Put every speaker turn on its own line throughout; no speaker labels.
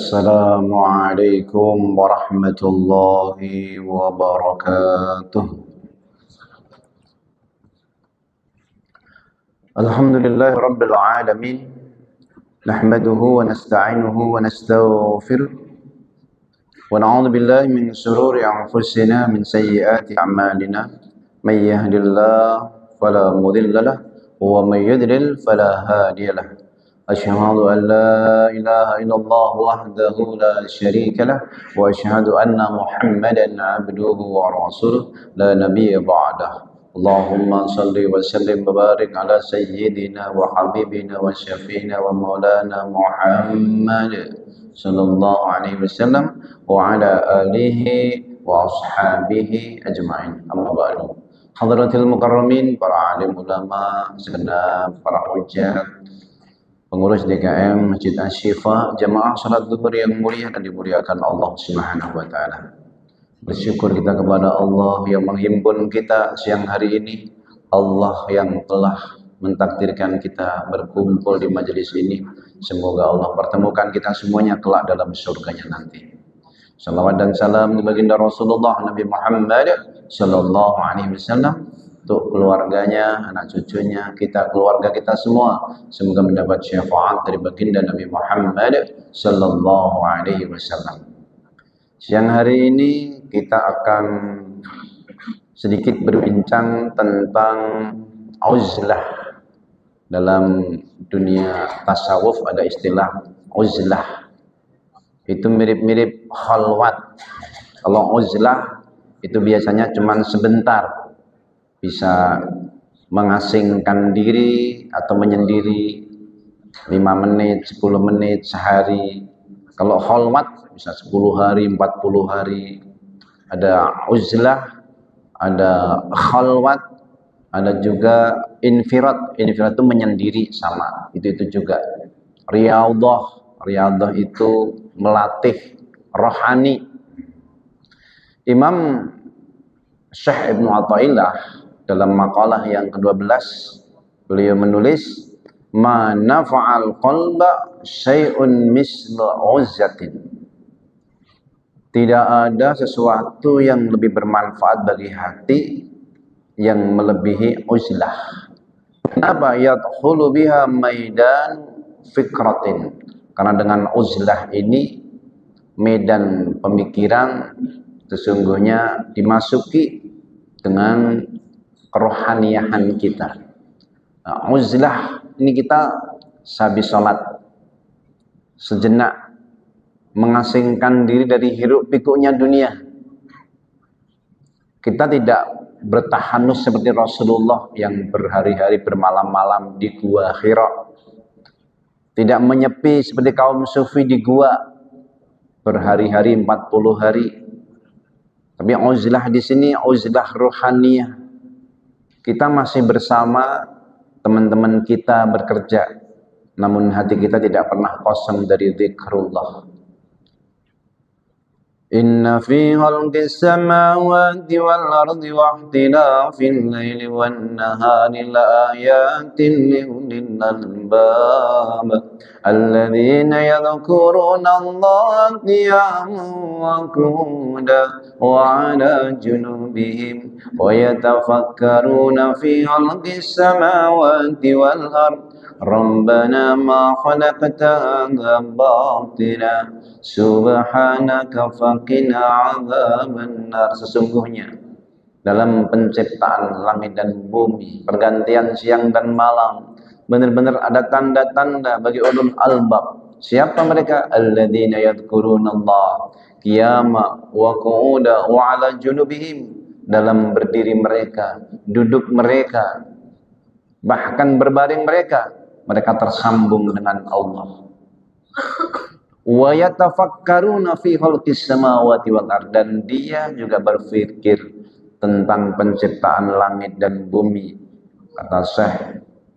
السلام عليكم ورحمة الله وبركاته. الحمد لله رب العالمين، نحمده ونستعينه ونستغفره ونعوذ بالله من شرور أنفسنا من سيئات أعمالنا، من يهد الله فلا مضل له ومن يضلل فلا هادي له. أشهد أن لا إله إلا الله وحده لا شريك له وأشهد أن محمدا عبده ورسوله لا نبي بعده. اللهم صل وسلم وبارك على سيدنا وحبيبنا وشفينا ومولانا محمد صلى الله عليه وسلم وعلى آله وأصحابه أجمعين. أما بعد. Hadratil mukarramin, para alim ulama, segenap para hujat, pengurus DKM Masjid Asy-Syifa, jamaah salat zuhur yang mulia dan dimuliakan Allah Subhanahu wa taala. Bersyukur kita kepada Allah yang menghimpun kita siang hari ini, Allah yang telah mentakdirkan kita berkumpul di majelis ini. Semoga Allah pertemukan kita semuanya kelak dalam surganya nanti. Salawat dan salam di baginda Rasulullah Nabi Muhammad sallallahu alaihi wasallam, untuk keluarganya, anak cucunya, kita, keluarga kita semua. Semoga mendapat syafaat dari baginda Nabi Muhammad sallallahu alaihi wasallam. Siang hari ini kita akan sedikit berbincang tentang uzlah. Dalam dunia tasawuf ada istilah uzlah. Itu mirip-mirip khalwat. Kalau uzlah itu biasanya cuman sebentar, bisa mengasingkan diri atau menyendiri 5 menit, 10 menit, sehari. Kalau khalwat bisa 10 hari, 40 hari. Ada uzlah, ada khalwat, ada juga infirat. Infirat itu menyendiri, sama. Itu juga. Riyadhah. Riyadhah itu melatih rohani. Imam Syekh Ibnu Athaillah dalam makalah yang ke-12 beliau menulis, ma nafa'al qalba syai'un mislu uzzatin. Tidak ada sesuatu yang lebih bermanfaat bagi hati yang melebihi uzlah. Kenapa? Yadkhulu biha maidan fikratin. Karena dengan uzlah ini medan pemikiran sesungguhnya dimasuki dengan kerohaniahan kita. Nah, uzlah ini kita sehabis sholat sejenak mengasingkan diri dari hiruk pikuknya dunia. Kita tidak bertahanus seperti Rasulullah yang berhari-hari bermalam-malam di gua Hira. Tidak menyepi seperti kaum sufi di gua berhari-hari 40 hari. Tapi uzlah di sini uzlah ruhaniyah. Kita masih bersama teman-teman kita bekerja, namun hati kita tidak pernah kosong dari zikrullah. Inna fi khalqis samawati wal ardi wa ikhtilafil laili wan nahari la ayatin li ulil albab alladzina yadhkuruna Allaha qiyaman wa qu'udan wa 'ala junubihim wa yatafakkaruna fi khalqis samawati wal ardi Rabbana ma khalaqta hadza batila subhanaka faqina 'adzaban nar. Sesungguhnya dalam penciptaan langit dan bumi, pergantian siang dan malam, benar-benar ada tanda-tanda bagi ulul albab. Siapa mereka? Alladzina yadhkurunallaha qiyama wa qu'uda wa 'ala junubihim. Dalam berdiri mereka, duduk mereka, bahkan berbaring mereka tersambung dengan Allah. Wa yatafakkaruna fi khalqis samawati wal ard, dan dia juga berpikir tentang penciptaan langit dan bumi. Kata Syekh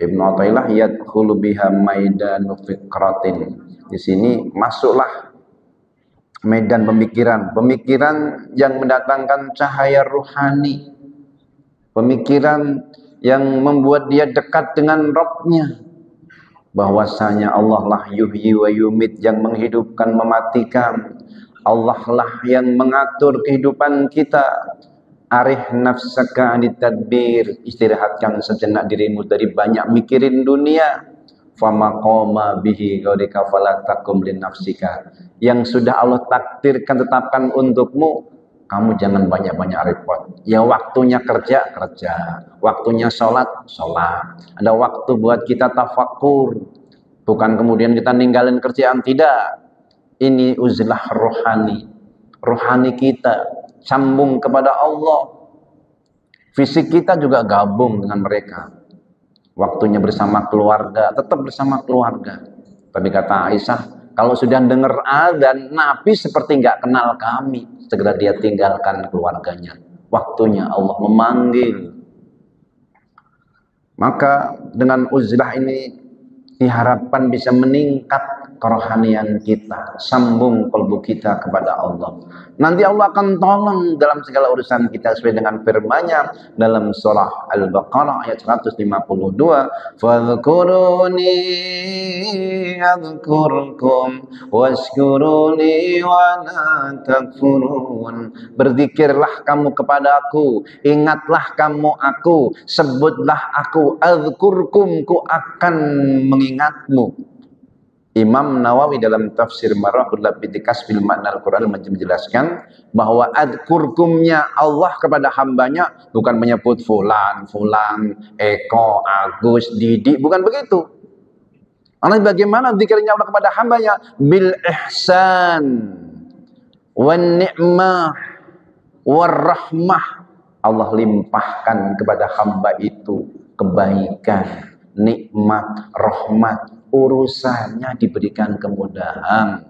Ibnu Athaillah, yadkhulu biha maidanu fikratin. Di sini masuklah medan pemikiran yang mendatangkan cahaya ruhani, pemikiran yang membuat dia dekat dengan Rabb-nya, bahwasanya Allah lah yuhyi wa yumit, yang menghidupkan mematikan. Allah lah yang mengatur kehidupan kita. Arih nafsaka anit tadbir, istirahatkan sejenak dirimu dari banyak mikirin dunia. Fama qoma bihi ghaurika fala takum li nafsika, yang sudah Allah takdirkan tetapkan untukmu, kamu jangan banyak-banyak repot. Ya waktunya kerja, waktunya sholat, ada waktu buat kita tafakur, bukan kemudian kita ninggalin kerjaan, tidak. Ini uzlah rohani kita sambung kepada Allah. Fisik kita juga gabung dengan mereka. Waktunya bersama keluarga, tetap bersama keluarga. Tapi kata Aisyah, kalau sudah dengar adzan, Nabi seperti nggak kenal kami. Segera dia tinggalkan keluarganya. Waktunya Allah memanggil. Maka dengan uzlah ini diharapkan bisa meningkat kerohanian kita, sambung kalbu kita kepada Allah. Nanti Allah akan tolong dalam segala urusan kita sesuai dengan firman-Nya dalam surah Al-Baqarah ayat 152, "Fadhkuruni adzkurkum washkuruni wa la takfurun." Berzikirlah kamu kepadaku, ingatlah kamu aku, sebutlah aku, adzkurkum, ku akan mengingatmu. Imam Nawawi dalam tafsir Marahul Labid Kasbil Makna Al-Quran menjelaskan bahwa adzkurkumnya Allah kepada hambanya bukan menyebut fulan, Eko, Agus, Didi, bukan begitu. Karena bagaimana zikirnya Allah kepada hambanya? Bil ihsan wan ni'mah war rahmah. Allah limpahkan kepada hamba itu kebaikan, nikmat, rahmat, urusannya diberikan kemudahan.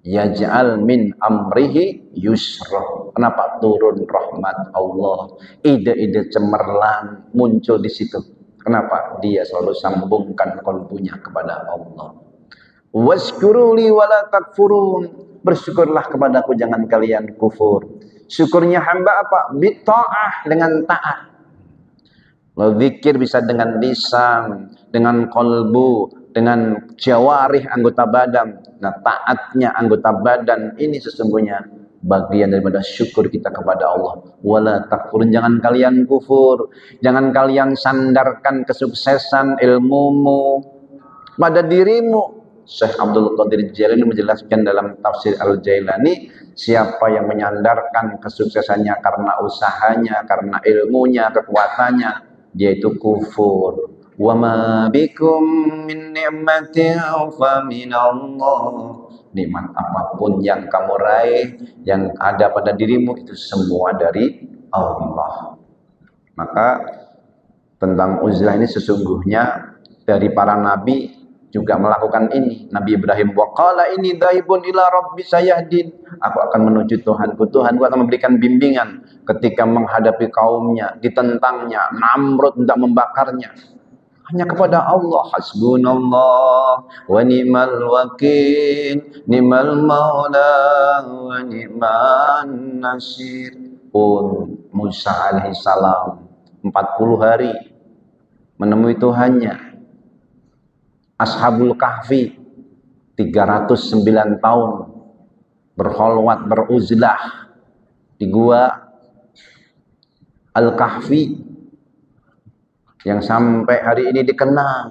Yaj'al min amrihi yusra. Kenapa turun rahmat Allah? Ide-ide cemerlang muncul di situ. Kenapa? Dia selalu sambungkan kalbunya kepada Allah. Washkuruli wala takfurun. Bersyukurlah kepadaku, jangan kalian kufur. Syukurnya hamba apa? Bitta'ah, dengan taat. Zikir bisa dengan lisan, dengan qalbu, dengan jawarih anggota badan. Nah, taatnya anggota badan ini sesungguhnya bagian daripada syukur kita kepada Allah. Wala takfurun, jangan kalian kufur, jangan kalian sandarkan kesuksesan ilmumu pada dirimu. Syekh Abdul Qadir Jailani menjelaskan dalam tafsir Al-Jailani, siapa yang menyandarkan kesuksesannya karena usahanya, karena ilmunya, kekuatannya, dia itu kufur. Wa ma bikum min ni'matin fa min Allah. Nikmat apapun yang kamu raih, yang ada pada dirimu, itu semua dari Allah. Maka tentang uzlah ini sesungguhnya dari para nabi juga melakukan ini. Nabi Ibrahim waqala ini dhaibun ila rabbi sayahdin. Aku akan menuju Tuhanku, Tuhanku akan memberikan bimbingan ketika menghadapi kaumnya, ditentangnya, Namrud hendak membakarnya. Hanya kepada Allah. Hasbunallah wa ni'mal wakil, ni'mal maula wa ni'man nasir. Pun Musa alaihissalam 40 hari menemui Tuhannya. Ashabul Kahfi 309 tahun berkholwat, beruzlah di gua Al-Kahfi yang sampai hari ini dikenang.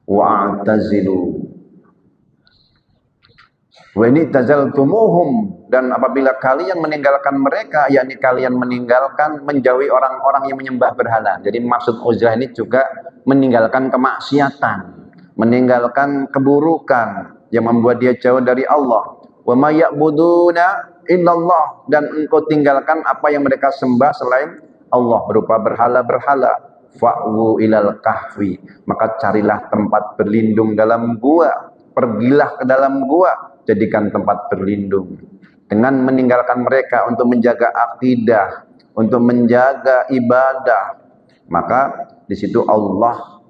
Wa'tazilu wa in tazaltumuhum, dan apabila kalian meninggalkan mereka, yakni kalian meninggalkan, menjauhi orang-orang yang menyembah berhala. Jadi maksud uzlah ini juga meninggalkan kemaksiatan, meninggalkan keburukan yang membuat dia jauh dari Allah. Wa ma ya'buduna illallah, dan engkau tinggalkan apa yang mereka sembah selain Allah berupa berhala-berhala. Fa'wu ilal kahfi, maka carilah tempat berlindung dalam gua, pergilah ke dalam gua, jadikan tempat berlindung dengan meninggalkan mereka untuk menjaga akidah, untuk menjaga ibadah. Maka di situ Allah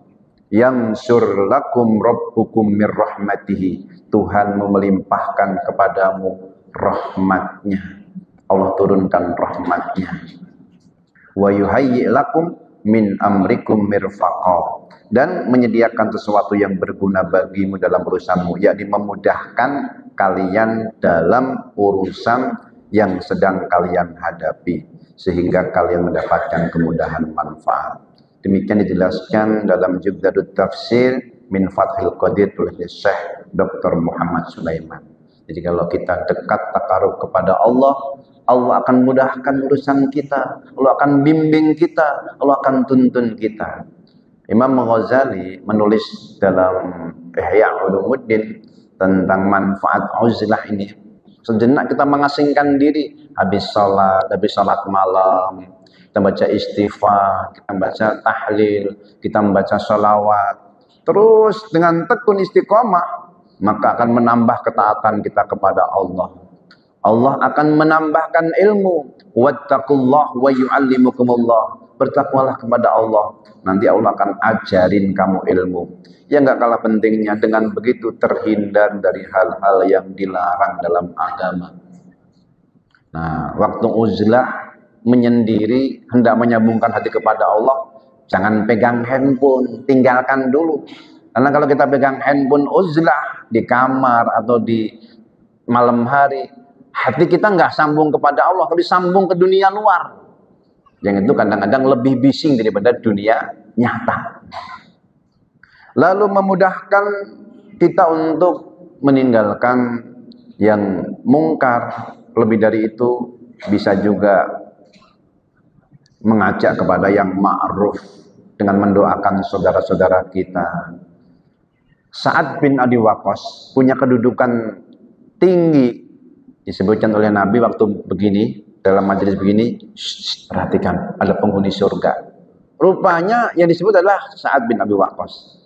yang surlakum rabbukum mir rahmatihi, Tuhanmu melimpahkan kepadamu rahmatnya. Allah turunkan rahmatnya. Wa yuhayyi lakum min amrikum mirfaqa, dan menyediakan sesuatu yang berguna bagimu dalam urusanmu, yakni memudahkan kalian dalam urusan yang sedang kalian hadapi, sehingga kalian mendapatkan kemudahan manfaat. Demikian dijelaskan dalam Jubdadut Tafsir min Fathil Qadir oleh Syekh Dr. Muhammad Sulaiman. Jadi kalau kita dekat takarub kepada Allah, Allah akan mudahkan urusan kita, Allah akan bimbing kita, Allah akan tuntun kita. Imam Ghazali menulis dalam Ihya Ulumuddin tentang manfaat uzlah ini. Sejenak kita mengasingkan diri, habis salat malam, kita baca istighfar, kita baca tahlil, kita membaca sholawat, terus dengan tekun istiqomah, maka akan menambah ketaatan kita kepada Allah. Allah akan menambahkan ilmu. Wattaqullah wa yu'allimukumullah. Bertakwalah kepada Allah, nanti Allah akan ajarin kamu ilmu. Yang enggak kalah pentingnya, dengan begitu terhindar dari hal-hal yang dilarang dalam agama. Nah, waktu uzlah menyendiri, hendak menyambungkan hati kepada Allah, jangan pegang handphone, tinggalkan dulu. Karena kalau kita pegang handphone uzlah di kamar atau di malam hari, hati kita nggak sambung kepada Allah, tapi sambung ke dunia luar. Yang itu kadang-kadang lebih bising daripada dunia nyata. Lalu memudahkan kita untuk meninggalkan yang mungkar. Lebih dari itu, bisa juga mengajak kepada yang ma'ruf dengan mendoakan saudara-saudara kita. Sa'ad bin Abi Waqqas punya kedudukan tinggi, disebutkan oleh Nabi waktu begini, dalam majelis begini, perhatikan, ada penghuni surga. Rupanya yang disebut adalah Sa'ad bin Abi Waqqas.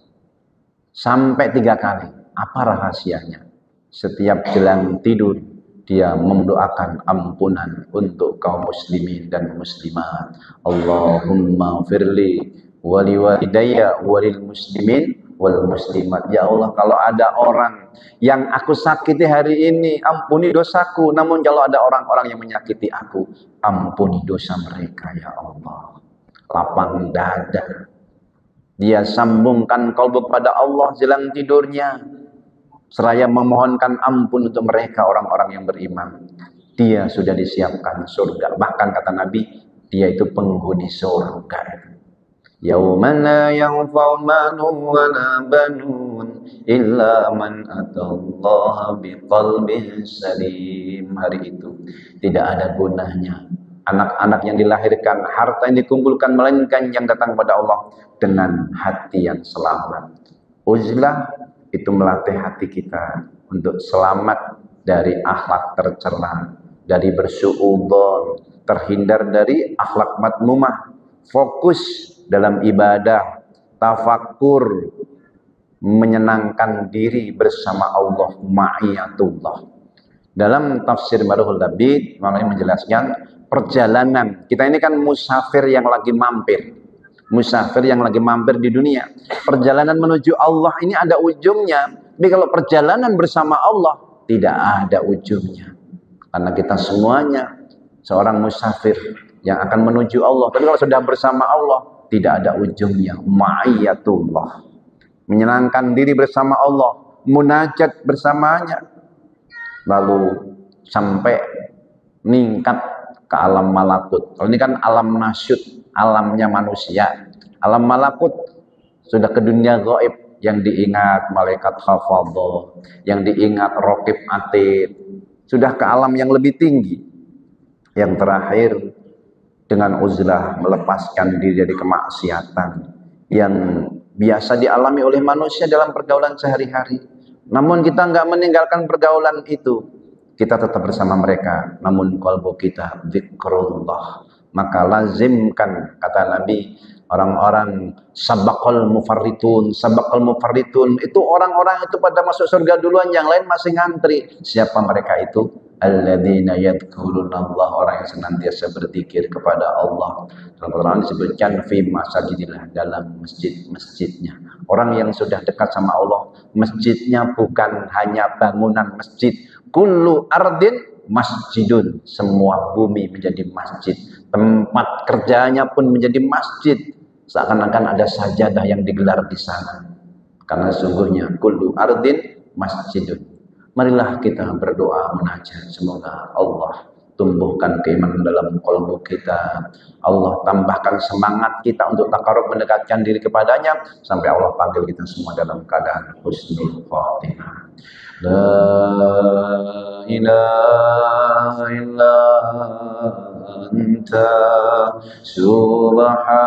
Sampai 3 kali. Apa rahasianya? Setiap jelang tidur, dia mendoakan ampunan untuk kaum muslimin dan muslimat. Allahumma firli wali walidayya walil muslimin wal muslimat. Ya Allah, kalau ada orang yang aku sakiti hari ini, ampuni dosaku. Namun kalau ada orang-orang yang menyakiti aku, ampuni dosa mereka ya Allah. Lapang dada. Dia sambungkan kalbu kepada Allah jelang tidurnya, seraya memohonkan ampun untuk mereka orang-orang yang beriman. Dia sudah disiapkan surga. Bahkan kata Nabi, dia itu penghuni surga. Yauman la yanfa'u malun wa la banun illa man atallaha biqalbin salim. Hari itu tidak ada gunanya anak-anak yang dilahirkan, harta yang dikumpulkan, melainkan yang datang kepada Allah dengan hati yang selamat. Uzlah itu melatih hati kita untuk selamat dari akhlak tercela, dari bersuudzon, terhindar dari akhlak madmumah, fokus dalam ibadah, tafakkur, menyenangkan diri bersama Allah, ma'iyatullah. Dalam tafsir Baruhul Labid, malah menjelaskan perjalanan. Kita ini kan musafir yang lagi mampir. Musafir yang lagi mampir di dunia. Perjalanan menuju Allah ini ada ujungnya. Tapi kalau perjalanan bersama Allah, tidak ada ujungnya. Karena kita semuanya seorang musafir yang akan menuju Allah. Tapi kalau sudah bersama Allah, tidak ada ujungnya. Ma'iyatullah. Menyenangkan diri bersama Allah. Munajat bersamanya. Lalu sampai meningkat ke alam malakut. Kalau ini kan alam nasyud, alamnya manusia. Alam malakut sudah ke dunia gaib, yang diingat malaikat hafadhah, yang diingat raqib atid. Sudah ke alam yang lebih tinggi. Yang terakhir dengan uzlah, melepaskan diri dari kemaksiatan yang biasa dialami oleh manusia dalam pergaulan sehari-hari. Namun kita nggak meninggalkan pergaulan itu. Kita tetap bersama mereka, namun kalbu kita zikrullah. Maka lazimkan, kata Nabi, orang-orang sabaqal mufarritun. Sabaqal mufarritun itu orang-orang itu pada masuk surga duluan, yang lain masih ngantri. Siapa mereka itu? Alladzina yadhkurunallah, orang yang senantiasa berzikir kepada Allah. Dalam Al-Quran disebutkan fi masajidillah, dalam masjid-masjidnya. Orang yang sudah dekat sama Allah, masjidnya bukan hanya bangunan masjid. Kullu ardin masjidun, semua bumi menjadi masjid. Tempat kerjanya pun menjadi masjid. Seakan-akan ada sajadah yang digelar di sana. Karena sungguhnya kullu ardin masjidun. Marilah kita berdoa munajat, semoga Allah tumbuhkan keimanan dalam kalbu kita. Allah tambahkan semangat kita untuk takarub mendekatkan diri kepadanya sampai Allah panggil kita semua dalam keadaan husnul khotimah. La ilaha illa anta subhanaka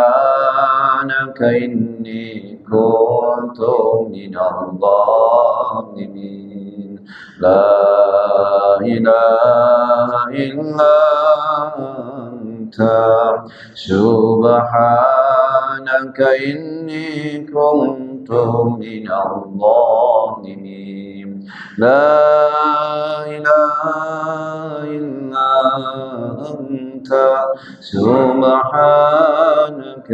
inni kuntu minadh dhalimin. La ilaha illa anta subhanaka inni kuntu minadh dhalimin. La ilaha illa anta subhanaka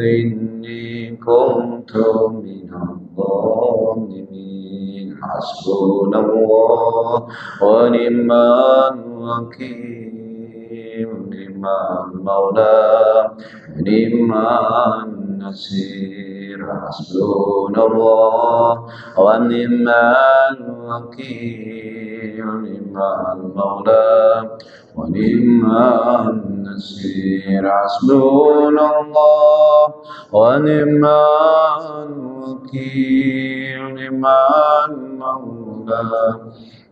inni kuntu minadh dhalimin. Hasbunallah wa ni'mal wakil, ni'mal maula ni'man nasir. Hasbunallah wa ni'mal wakil, ni'mal maula wa ni'man nasir. Hasbunallah wa ni'mal wakil, ni'mal maula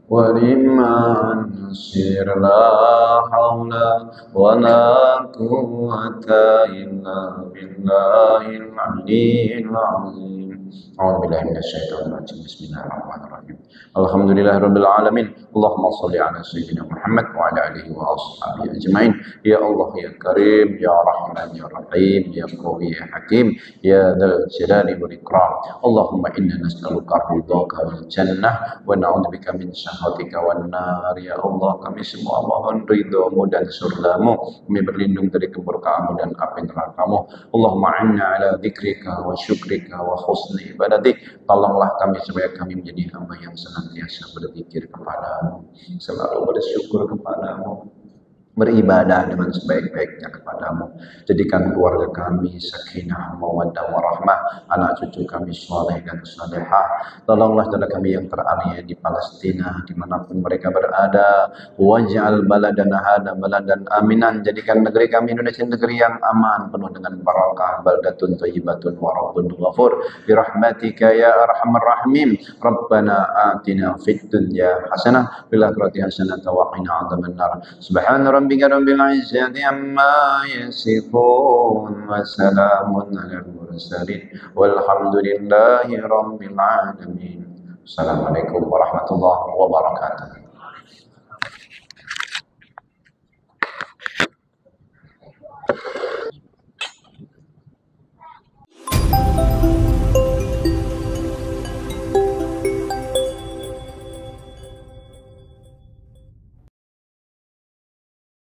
wa ni'man nasir. La haula wa la quwwata illa billahil aliyyil azim. A'udzu billahi minasyaitonir rajim. Bismillahirrahmanirrahim. Alhamdulillahirabbil alamin. Allahumma shalli ala sayyidina Muhammad wa ala alihi wa ashabihi ajmain. Ya Allah ya Karim, ya Rahman ya Rahim, ya Qawi ya Hakim, ya Dzal Jalali wal Ikram. Allahumma inna nas'aluka ridhaka wal jannah wa na'udzubika min sakhatika wan nar. Ya Allah, kami semua mohon ridhamu dan surgamu. Kami berlindung dari kemurkaanmu dan api nerakamu. Allahumma inna ala dzikrika wa syukrika wa husni ibadatik. Tolonglah kami supaya kami menjadi hamba yang senantiasa berzikir kepadamu, selalu bersyukur kepadamu, beribadah dengan sebaik-baiknya kepadamu. Jadikan keluarga kami sakinah, mawaddah, warahmah, anak cucu kami soleh dan solehah. Tolonglah saudara kami yang teraniaya di Palestina, dimanapun mereka berada. Waj'al baladana hada baladan aminan. Jadikan negeri kami Indonesia negeri yang aman, penuh dengan barakah, baldatun thayyibatun wa rabbun ghafur. Birahmatika ya arhamar rahimin. Rabbana atina fid dunya hasanah fil akhirati hasanah wa qina adzabannar. Subhana rabbika rabbil izzati amma yasifun wa salamun alal mursalin walhamdulillahi rabbil alamin. Assalamualaikum warahmatullahi wabarakatuh.